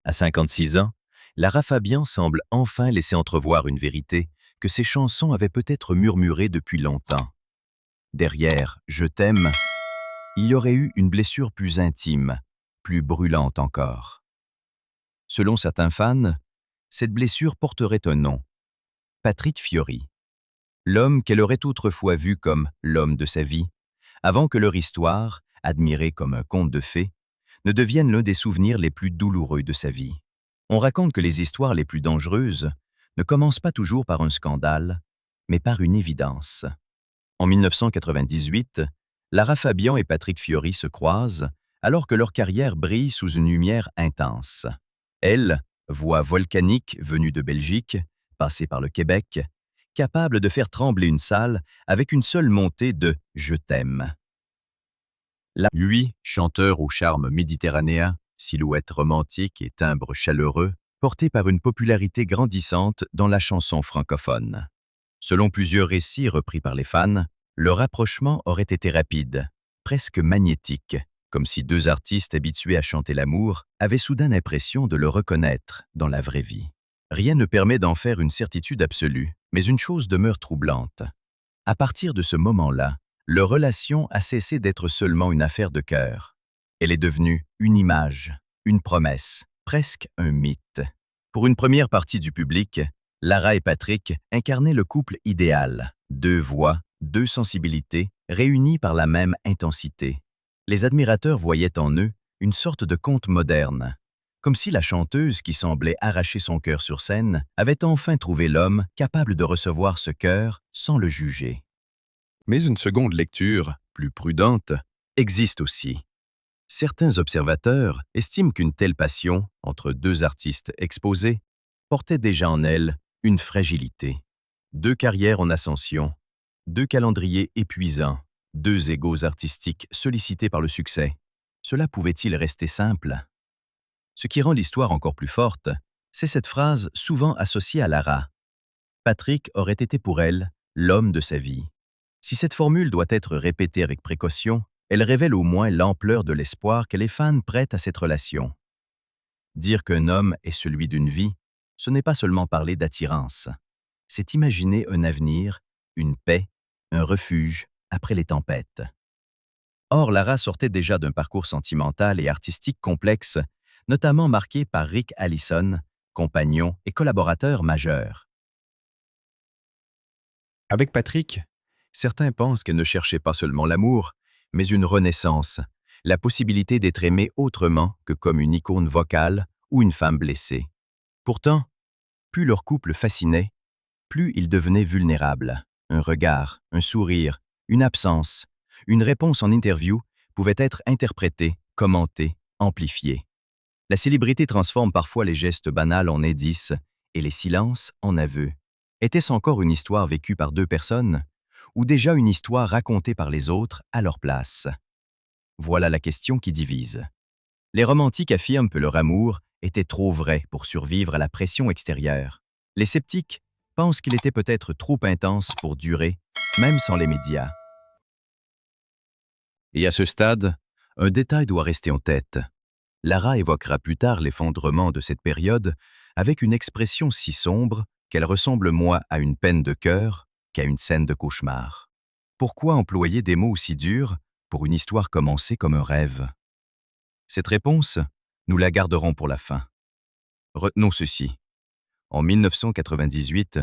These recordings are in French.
À 56 ans, Lara Fabian semble enfin laisser entrevoir une vérité que ses chansons avaient peut-être murmurée depuis longtemps. Derrière « Je t'aime », il y aurait eu une blessure plus intime, plus brûlante encore. Selon certains fans, cette blessure porterait un nom, Patrick Fiori, l'homme qu'elle aurait autrefois vu comme l'homme de sa vie, avant que leur histoire, admirée comme un conte de fées, ne devienne l'un des souvenirs les plus douloureux de sa vie. On raconte que les histoires les plus dangereuses ne commencent pas toujours par un scandale, mais par une évidence. En 1998, Lara Fabian et Patrick Fiori se croisent alors que leur carrière brille sous une lumière intense. Elle, voix volcanique venue de Belgique, passée par le Québec, capable de faire trembler une salle avec une seule montée de « Je t'aime ». Lui, chanteur au charme méditerranéen, silhouette romantique et timbre chaleureux, porté par une popularité grandissante dans la chanson francophone. Selon plusieurs récits repris par les fans, le rapprochement aurait été rapide, presque magnétique, comme si deux artistes habitués à chanter l'amour avaient soudain l'impression de le reconnaître dans la vraie vie. Rien ne permet d'en faire une certitude absolue, mais une chose demeure troublante. À partir de ce moment-là, leur relation a cessé d'être seulement une affaire de cœur. Elle est devenue une image, une promesse, presque un mythe. Pour une première partie du public, Lara et Patrick incarnaient le couple idéal, deux voix, deux sensibilités, réunies par la même intensité. Les admirateurs voyaient en eux une sorte de conte moderne, comme si la chanteuse qui semblait arracher son cœur sur scène avait enfin trouvé l'homme capable de recevoir ce cœur sans le juger. Mais une seconde lecture, plus prudente, existe aussi. Certains observateurs estiment qu'une telle passion, entre deux artistes exposés, portait déjà en elle une fragilité. Deux carrières en ascension, deux calendriers épuisants, deux égos artistiques sollicités par le succès. Cela pouvait-il rester simple? Ce qui rend l'histoire encore plus forte, c'est cette phrase souvent associée à Lara. Patrick aurait été pour elle l'homme de sa vie. Si cette formule doit être répétée avec précaution, elle révèle au moins l'ampleur de l'espoir que les fans prêtent à cette relation. Dire qu'un homme est celui d'une vie, ce n'est pas seulement parler d'attirance. C'est imaginer un avenir, une paix, un refuge après les tempêtes. Or, Lara sortait déjà d'un parcours sentimental et artistique complexe, notamment marqué par Rick Allison, compagnon et collaborateur majeur. Avec Patrick, certains pensent qu'elle ne cherchait pas seulement l'amour, mais une renaissance, la possibilité d'être aimée autrement que comme une icône vocale ou une femme blessée. Pourtant, plus leur couple fascinait, plus il devenait vulnérable. Un regard, un sourire, une absence, une réponse en interview pouvaient être interprétées, commentées, amplifiées. La célébrité transforme parfois les gestes banals en indices et les silences en aveux. Était-ce encore une histoire vécue par deux personnes ou déjà une histoire racontée par les autres à leur place? Voilà la question qui divise. Les romantiques affirment que leur amour était trop vrai pour survivre à la pression extérieure. Les sceptiques pensent qu'il était peut-être trop intense pour durer, même sans les médias. Et à ce stade, un détail doit rester en tête. Lara évoquera plus tard l'effondrement de cette période avec une expression si sombre qu'elle ressemble moins à une peine de cœur qu'à une scène de cauchemar. Pourquoi employer des mots aussi durs pour une histoire commencée comme un rêve? Cette réponse, nous la garderons pour la fin. Retenons ceci. En 1998,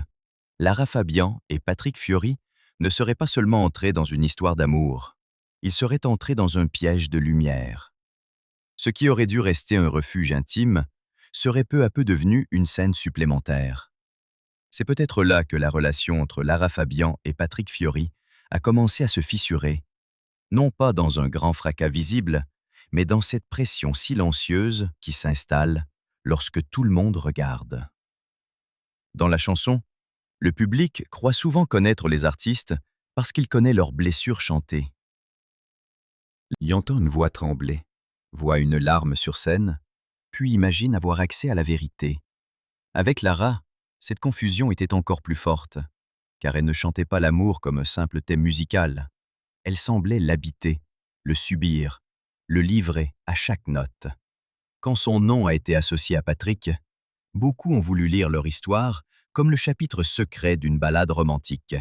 Lara Fabian et Patrick Fiori ne seraient pas seulement entrés dans une histoire d'amour, ils seraient entrés dans un piège de lumière. Ce qui aurait dû rester un refuge intime serait peu à peu devenu une scène supplémentaire. C'est peut-être là que la relation entre Lara Fabian et Patrick Fiori a commencé à se fissurer, non pas dans un grand fracas visible, mais dans cette pression silencieuse qui s'installe lorsque tout le monde regarde. Dans la chanson, le public croit souvent connaître les artistes parce qu'il connaît leurs blessures chantées. Il entend une voix trembler, voit une larme sur scène, puis imagine avoir accès à la vérité. Avec Lara, cette confusion était encore plus forte, car elle ne chantait pas l'amour comme un simple thème musical. Elle semblait l'habiter, le subir, le livrer à chaque note. Quand son nom a été associé à Patrick, beaucoup ont voulu lire leur histoire comme le chapitre secret d'une ballade romantique.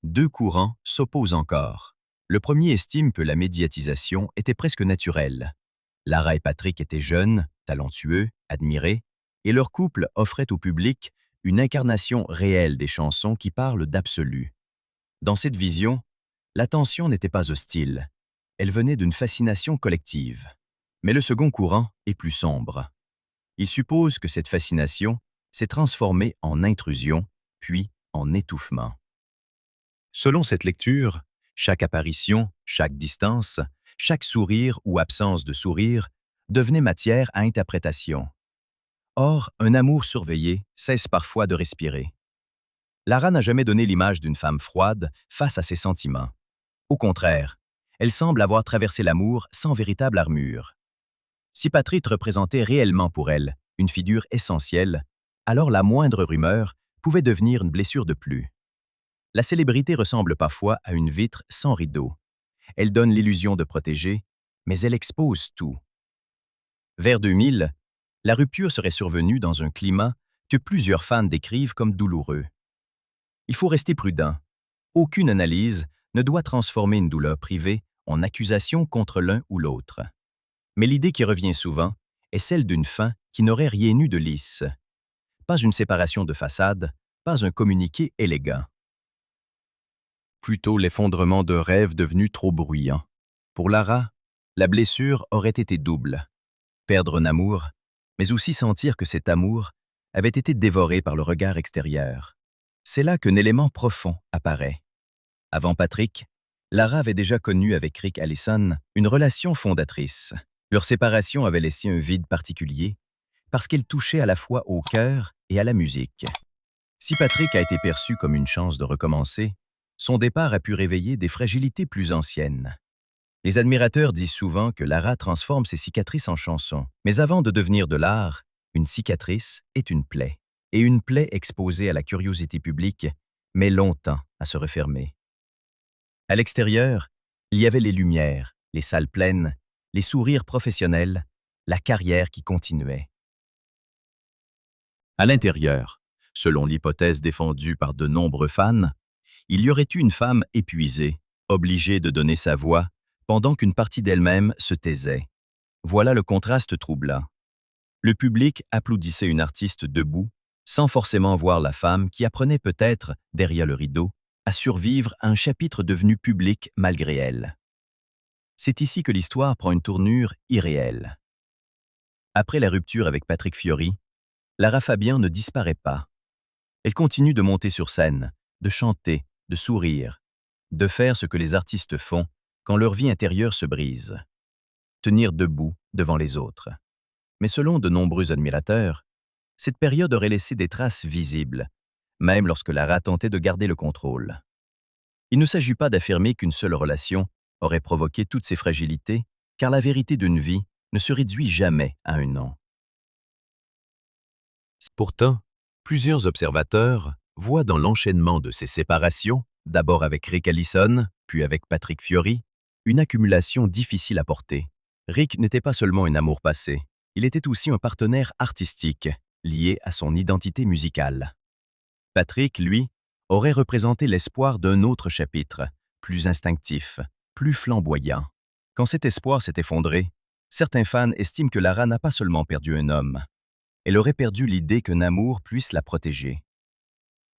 Deux courants s'opposent encore. Le premier estime que la médiatisation était presque naturelle. Lara et Patrick étaient jeunes, talentueux, admirés, et leur couple offrait au public une incarnation réelle des chansons qui parlent d'absolu. Dans cette vision, l'attention n'était pas hostile. Elle venait d'une fascination collective. Mais le second courant est plus sombre. Il suppose que cette fascination s'est transformée en intrusion, puis en étouffement. Selon cette lecture, chaque apparition, chaque distance, chaque sourire ou absence de sourire devenait matière à interprétation. Or, un amour surveillé cesse parfois de respirer. Lara n'a jamais donné l'image d'une femme froide face à ses sentiments. Au contraire, elle semble avoir traversé l'amour sans véritable armure. Si Patrick représentait réellement pour elle une figure essentielle, alors la moindre rumeur pouvait devenir une blessure de plus. La célébrité ressemble parfois à une vitre sans rideau. Elle donne l'illusion de protéger, mais elle expose tout. Vers 2000, la rupture serait survenue dans un climat que plusieurs fans décrivent comme douloureux. Il faut rester prudent. Aucune analyse ne doit transformer une douleur privée en accusation contre l'un ou l'autre. Mais l'idée qui revient souvent est celle d'une fin qui n'aurait rien eu de lisse. Pas une séparation de façade, pas un communiqué élégant. Plutôt l'effondrement de rêves devenus trop bruyants. Pour Lara, la blessure aurait été double. Perdre un amour, mais aussi sentir que cet amour avait été dévoré par le regard extérieur. C'est là qu'un élément profond apparaît. Avant Patrick, Lara avait déjà connu avec Rick Allison une relation fondatrice. Leur séparation avait laissé un vide particulier parce qu'elle touchait à la fois au cœur et à la musique. Si Patrick a été perçu comme une chance de recommencer, son départ a pu réveiller des fragilités plus anciennes. Les admirateurs disent souvent que Lara transforme ses cicatrices en chansons. Mais avant de devenir de l'art, une cicatrice est une plaie. Et une plaie exposée à la curiosité publique met longtemps à se refermer. À l'extérieur, il y avait les lumières, les salles pleines, les sourires professionnels, la carrière qui continuait. À l'intérieur, selon l'hypothèse défendue par de nombreux fans, il y aurait eu une femme épuisée, obligée de donner sa voix, pendant qu'une partie d'elle-même se taisait. Voilà le contraste troublant. Le public applaudissait une artiste debout, sans forcément voir la femme qui apprenait peut-être, derrière le rideau, à survivre à un chapitre devenu public malgré elle. C'est ici que l'histoire prend une tournure irréelle. Après la rupture avec Patrick Fiori, Lara Fabian ne disparaît pas. Elle continue de monter sur scène, de chanter, de sourire, de faire ce que les artistes font quand leur vie intérieure se brise. Tenir debout devant les autres. Mais selon de nombreux admirateurs, cette période aurait laissé des traces visibles, même lorsque Lara tentait de garder le contrôle. Il ne s'agit pas d'affirmer qu'une seule relation aurait provoqué toutes ces fragilités, car la vérité d'une vie ne se réduit jamais à un nom. Pourtant, plusieurs observateurs voient dans l'enchaînement de ces séparations, d'abord avec Rick Allison, puis avec Patrick Fiori, une accumulation difficile à porter. Rick n'était pas seulement un amour passé, il était aussi un partenaire artistique, lié à son identité musicale. Patrick, lui, aurait représenté l'espoir d'un autre chapitre, plus instinctif, plus flamboyant. Quand cet espoir s'est effondré, certains fans estiment que Lara n'a pas seulement perdu un homme, elle aurait perdu l'idée qu'un amour puisse la protéger.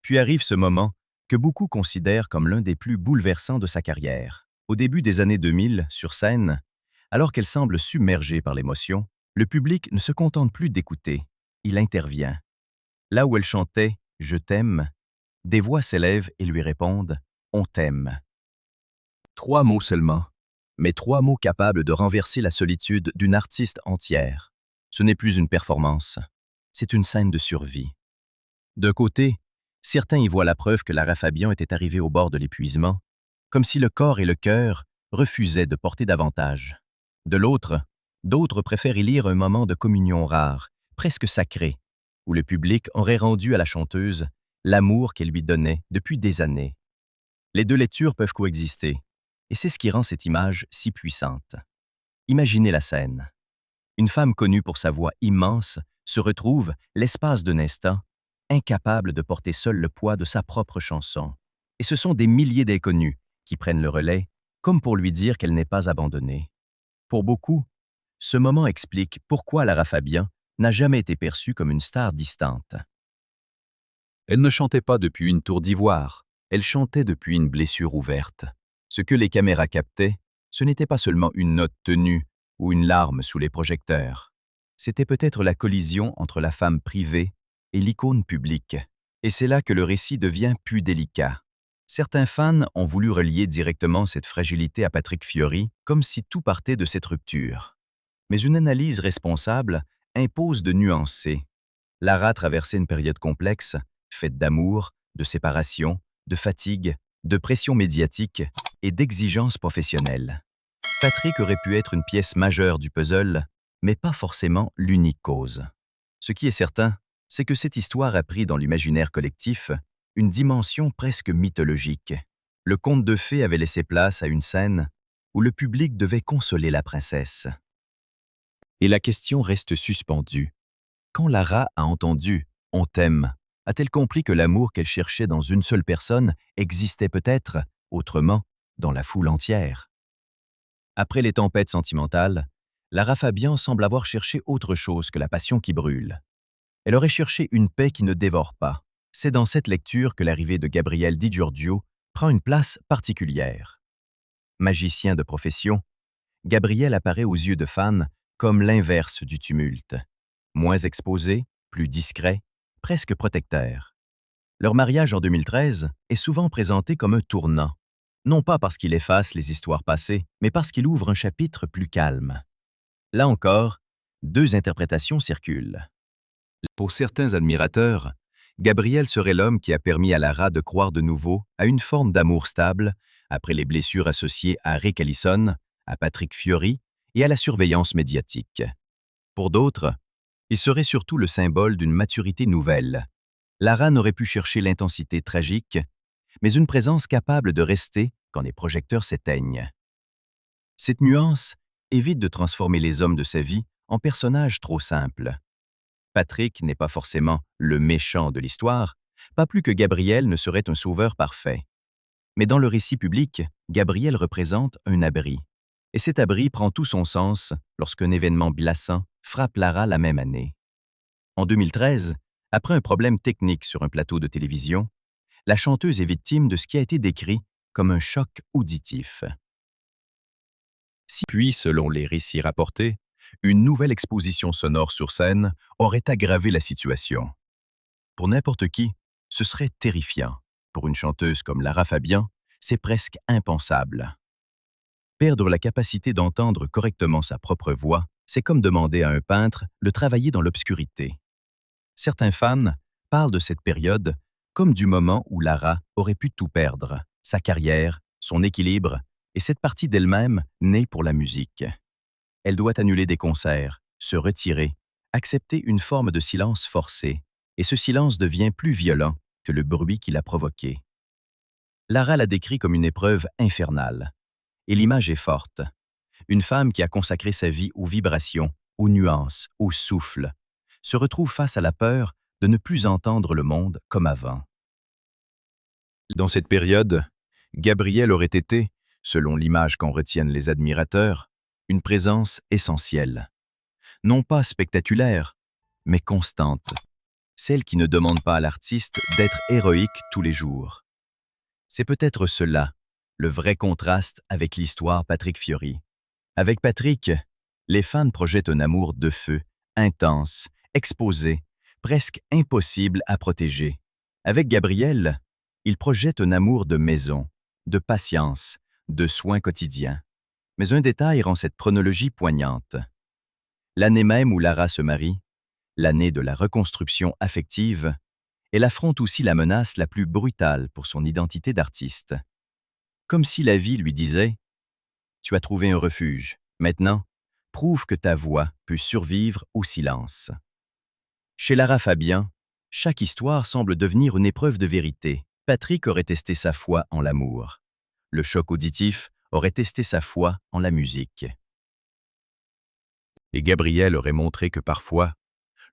Puis arrive ce moment que beaucoup considèrent comme l'un des plus bouleversants de sa carrière. Au début des années 2000, sur scène, alors qu'elle semble submergée par l'émotion, le public ne se contente plus d'écouter, il intervient. Là où elle chantait « Je t'aime », des voix s'élèvent et lui répondent « On t'aime ». 3 mots seulement, mais 3 mots capables de renverser la solitude d'une artiste entière. Ce n'est plus une performance, c'est une scène de survie. D'un côté, certains y voient la preuve que Lara Fabian était arrivée au bord de l'épuisement, comme si le corps et le cœur refusaient de porter davantage. De l'autre, d'autres préfèrent y lire un moment de communion rare, presque sacré, où le public aurait rendu à la chanteuse l'amour qu'elle lui donnait depuis des années. Les deux lectures peuvent coexister, et c'est ce qui rend cette image si puissante. Imaginez la scène. Une femme connue pour sa voix immense se retrouve, l'espace d'un instant, incapable de porter seule le poids de sa propre chanson. Et ce sont des milliers d'inconnus qui prennent le relais, comme pour lui dire qu'elle n'est pas abandonnée. Pour beaucoup, ce moment explique pourquoi Lara Fabian n'a jamais été perçue comme une star distante. Elle ne chantait pas depuis une tour d'ivoire, elle chantait depuis une blessure ouverte. Ce que les caméras captaient, ce n'était pas seulement une note tenue ou une larme sous les projecteurs. C'était peut-être la collision entre la femme privée et l'icône publique. Et c'est là que le récit devient plus délicat. Certains fans ont voulu relier directement cette fragilité à Patrick Fiori, comme si tout partait de cette rupture. Mais une analyse responsable impose de nuancer. Lara traversait une période complexe, faite d'amour, de séparation, de fatigue, de pression médiatique et d'exigences professionnelles. Patrick aurait pu être une pièce majeure du puzzle, mais pas forcément l'unique cause. Ce qui est certain, c'est que cette histoire a pris dans l'imaginaire collectif une dimension presque mythologique. Le conte de fées avait laissé place à une scène où le public devait consoler la princesse. Et la question reste suspendue. Quand Lara a entendu « On t'aime », a-t-elle compris que l'amour qu'elle cherchait dans une seule personne existait peut-être, autrement, dans la foule entière? Après les tempêtes sentimentales, Lara Fabian semble avoir cherché autre chose que la passion qui brûle. Elle aurait cherché une paix qui ne dévore pas. C'est dans cette lecture que l'arrivée de Gabriel Di Giorgio prend une place particulière. Magicien de profession, Gabriel apparaît aux yeux de fans comme l'inverse du tumulte. Moins exposé, plus discret, presque protecteur. Leur mariage en 2013 est souvent présenté comme un tournant, non pas parce qu'il efface les histoires passées, mais parce qu'il ouvre un chapitre plus calme. Là encore, deux interprétations circulent. Pour certains admirateurs, Gabriel serait l'homme qui a permis à Lara de croire de nouveau à une forme d'amour stable après les blessures associées à Rick Allison, à Patrick Fiori et à la surveillance médiatique. Pour d'autres, il serait surtout le symbole d'une maturité nouvelle. Lara n'aurait pu chercher l'intensité tragique, mais une présence capable de rester quand les projecteurs s'éteignent. Cette nuance évite de transformer les hommes de sa vie en personnages trop simples. Patrick n'est pas forcément le méchant de l'histoire, pas plus que Gabriel ne serait un sauveur parfait. Mais dans le récit public, Gabriel représente un abri. Et cet abri prend tout son sens lorsqu'un événement glaçant frappe Lara la même année. En 2013, après un problème technique sur un plateau de télévision, la chanteuse est victime de ce qui a été décrit comme un choc auditif. Puis, selon les récits rapportés, une nouvelle exposition sonore sur scène aurait aggravé la situation. Pour n'importe qui, ce serait terrifiant. Pour une chanteuse comme Lara Fabian, c'est presque impensable. Perdre la capacité d'entendre correctement sa propre voix, c'est comme demander à un peintre de travailler dans l'obscurité. Certains fans parlent de cette période comme du moment où Lara aurait pu tout perdre, sa carrière, son équilibre et cette partie d'elle-même née pour la musique. Elle doit annuler des concerts, se retirer, accepter une forme de silence forcé, et ce silence devient plus violent que le bruit qu'il a provoqué. Lara l'a décrit comme une épreuve infernale, et l'image est forte. Une femme qui a consacré sa vie aux vibrations, aux nuances, au souffle, se retrouve face à la peur de ne plus entendre le monde comme avant. Dans cette période, Gabriel aurait été, selon l'image qu'en retiennent les admirateurs, une présence essentielle. Non pas spectaculaire, mais constante. Celle qui ne demande pas à l'artiste d'être héroïque tous les jours. C'est peut-être cela, le vrai contraste avec l'histoire Patrick Fiori. Avec Patrick, les fans projettent un amour de feu, intense, exposé, presque impossible à protéger. Avec Gabriel, ils projettent un amour de maison, de patience, de soins quotidiens. Mais un détail rend cette chronologie poignante. L'année même où Lara se marie, l'année de la reconstruction affective, elle affronte aussi la menace la plus brutale pour son identité d'artiste. Comme si la vie lui disait « Tu as trouvé un refuge, maintenant, prouve que ta voix peut survivre au silence. » Chez Lara Fabian, chaque histoire semble devenir une épreuve de vérité. Patrick aurait testé sa foi en l'amour. Le choc auditif aurait testé sa foi en la musique. Et Gabriel aurait montré que parfois,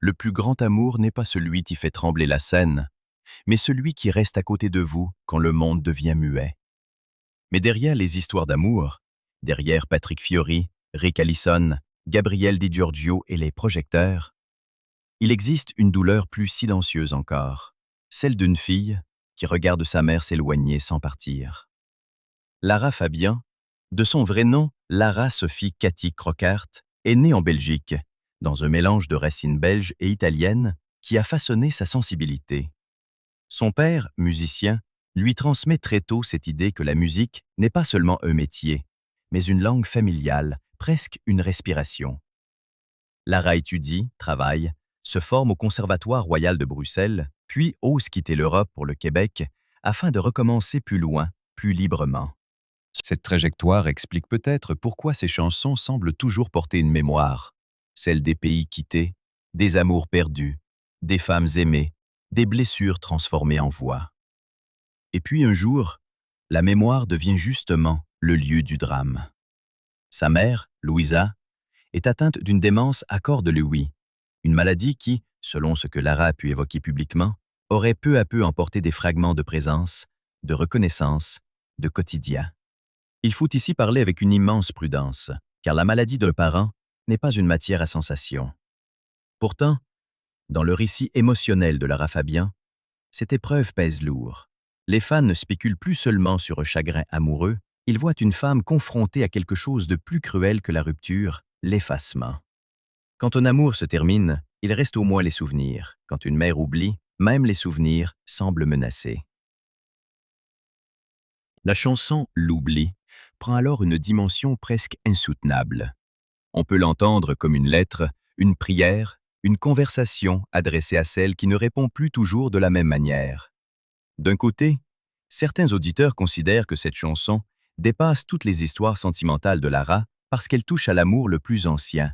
le plus grand amour n'est pas celui qui fait trembler la scène, mais celui qui reste à côté de vous quand le monde devient muet. Mais derrière les histoires d'amour, derrière Patrick Fiori, Rick Allison, Gabriel Di Giorgio et les projecteurs, il existe une douleur plus silencieuse encore, celle d'une fille qui regarde sa mère s'éloigner sans partir. Lara Fabian, de son vrai nom Lara Sophie Cathy Crockart, est née en Belgique, dans un mélange de racines belges et italiennes qui a façonné sa sensibilité. Son père, musicien, lui transmet très tôt cette idée que la musique n'est pas seulement un métier, mais une langue familiale, presque une respiration. Lara étudie, travaille, se forme au Conservatoire royal de Bruxelles, puis ose quitter l'Europe pour le Québec afin de recommencer plus loin, plus librement. Cette trajectoire explique peut-être pourquoi ses chansons semblent toujours porter une mémoire, celle des pays quittés, des amours perdus, des femmes aimées, des blessures transformées en voix. Et puis un jour, la mémoire devient justement le lieu du drame. Sa mère, Louisa, est atteinte d'une démence à corps de Lewy, une maladie qui, selon ce que Lara a pu évoquer publiquement, aurait peu à peu emporté des fragments de présence, de reconnaissance, de quotidien. Il faut ici parler avec une immense prudence, car la maladie d'un parent n'est pas une matière à sensation. Pourtant, dans le récit émotionnel de Lara Fabian, cette épreuve pèse lourd. Les fans ne spéculent plus seulement sur un chagrin amoureux, ils voient une femme confrontée à quelque chose de plus cruel que la rupture, l'effacement. Quand un amour se termine, il reste au moins les souvenirs. Quand une mère oublie, même les souvenirs semblent menacés. La chanson « L'oubli » prend alors une dimension presque insoutenable. On peut l'entendre comme une lettre, une prière, une conversation adressée à celle qui ne répond plus toujours de la même manière. D'un côté, certains auditeurs considèrent que cette chanson dépasse toutes les histoires sentimentales de Lara parce qu'elle touche à l'amour le plus ancien,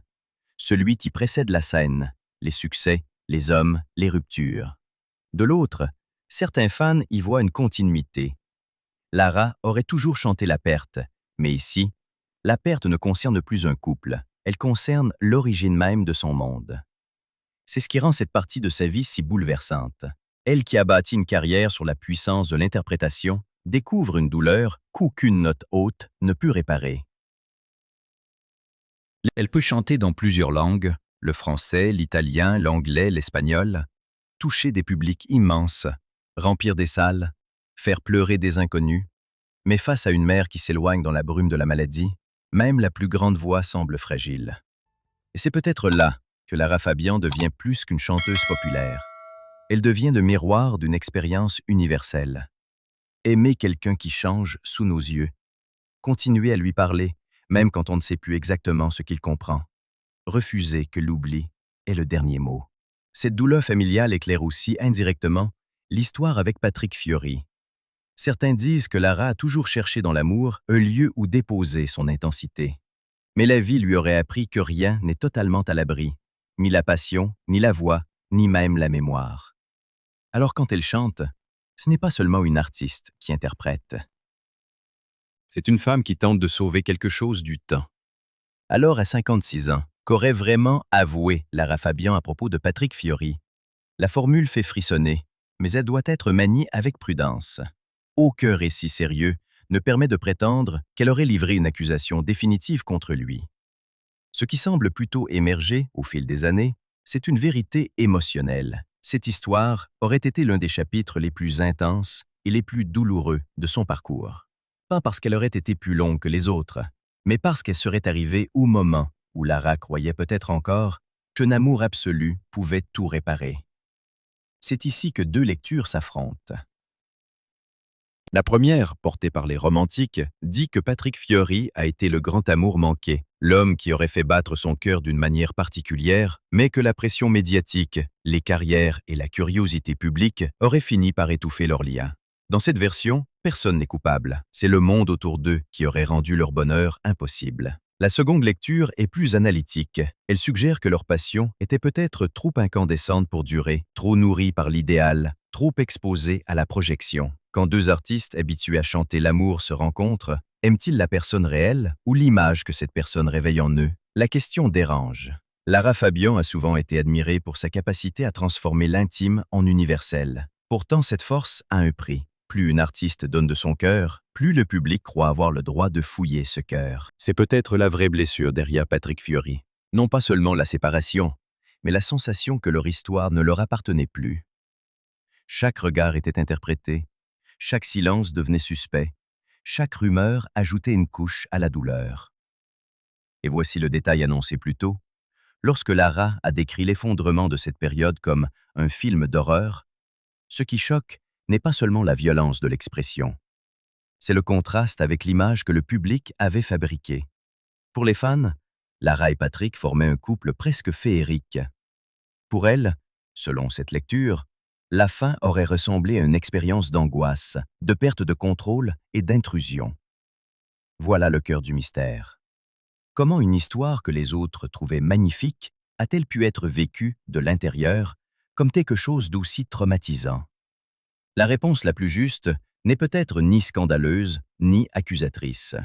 celui qui précède la scène, les succès, les hommes, les ruptures. De l'autre, certains fans y voient une continuité. Lara aurait toujours chanté la perte, mais ici, la perte ne concerne plus un couple, elle concerne l'origine même de son monde. C'est ce qui rend cette partie de sa vie si bouleversante. Elle qui a bâti une carrière sur la puissance de l'interprétation, découvre une douleur qu'aucune note haute ne peut réparer. Elle peut chanter dans plusieurs langues, le français, l'italien, l'anglais, l'espagnol, toucher des publics immenses, remplir des salles, faire pleurer des inconnus. Mais face à une mère qui s'éloigne dans la brume de la maladie, même la plus grande voix semble fragile. Et c'est peut-être là que Lara Fabian devient plus qu'une chanteuse populaire. Elle devient le miroir d'une expérience universelle. Aimer quelqu'un qui change sous nos yeux. Continuer à lui parler, même quand on ne sait plus exactement ce qu'il comprend. Refuser que l'oubli est le dernier mot. Cette douleur familiale éclaire aussi indirectement l'histoire avec Patrick Fiori. Certains disent que Lara a toujours cherché dans l'amour un lieu où déposer son intensité. Mais la vie lui aurait appris que rien n'est totalement à l'abri, ni la passion, ni la voix, ni même la mémoire. Alors quand elle chante, ce n'est pas seulement une artiste qui interprète. C'est une femme qui tente de sauver quelque chose du temps. Alors à 56 ans, qu'aurait vraiment avoué Lara Fabian à propos de Patrick Fiori? La formule fait frissonner, mais elle doit être maniée avec prudence. Aucun récit sérieux ne permet de prétendre qu'elle aurait livré une accusation définitive contre lui. Ce qui semble plutôt émerger au fil des années, c'est une vérité émotionnelle. Cette histoire aurait été l'un des chapitres les plus intenses et les plus douloureux de son parcours. Pas parce qu'elle aurait été plus longue que les autres, mais parce qu'elle serait arrivée au moment où Lara croyait peut-être encore qu'un amour absolu pouvait tout réparer. C'est ici que deux lectures s'affrontent. La première, portée par les romantiques, dit que Patrick Fiori a été le grand amour manqué, l'homme qui aurait fait battre son cœur d'une manière particulière, mais que la pression médiatique, les carrières et la curiosité publique auraient fini par étouffer leur lien. Dans cette version, personne n'est coupable. C'est le monde autour d'eux qui aurait rendu leur bonheur impossible. La seconde lecture est plus analytique. Elle suggère que leur passion était peut-être trop incandescente pour durer, trop nourrie par l'idéal, trop exposée à la projection. Quand deux artistes habitués à chanter l'amour se rencontrent, aiment-ils la personne réelle ou l'image que cette personne réveille en eux? La question dérange. Lara Fabian a souvent été admirée pour sa capacité à transformer l'intime en universel. Pourtant, cette force a un prix. Plus une artiste donne de son cœur, plus le public croit avoir le droit de fouiller ce cœur. C'est peut-être la vraie blessure derrière Patrick Fiori. Non pas seulement la séparation, mais la sensation que leur histoire ne leur appartenait plus. Chaque regard était interprété, chaque silence devenait suspect, chaque rumeur ajoutait une couche à la douleur. Et voici le détail annoncé plus tôt. Lorsque Lara a décrit l'effondrement de cette période comme un film d'horreur, ce qui choque n'est pas seulement la violence de l'expression, c'est le contraste avec l'image que le public avait fabriquée. Pour les fans, Lara et Patrick formaient un couple presque féerique. Pour elle, selon cette lecture, la fin aurait ressemblé à une expérience d'angoisse, de perte de contrôle et d'intrusion. Voilà le cœur du mystère. Comment une histoire que les autres trouvaient magnifique a-t-elle pu être vécue de l'intérieur comme quelque chose d'aussi traumatisant? La réponse la plus juste n'est peut-être ni scandaleuse ni accusatrice.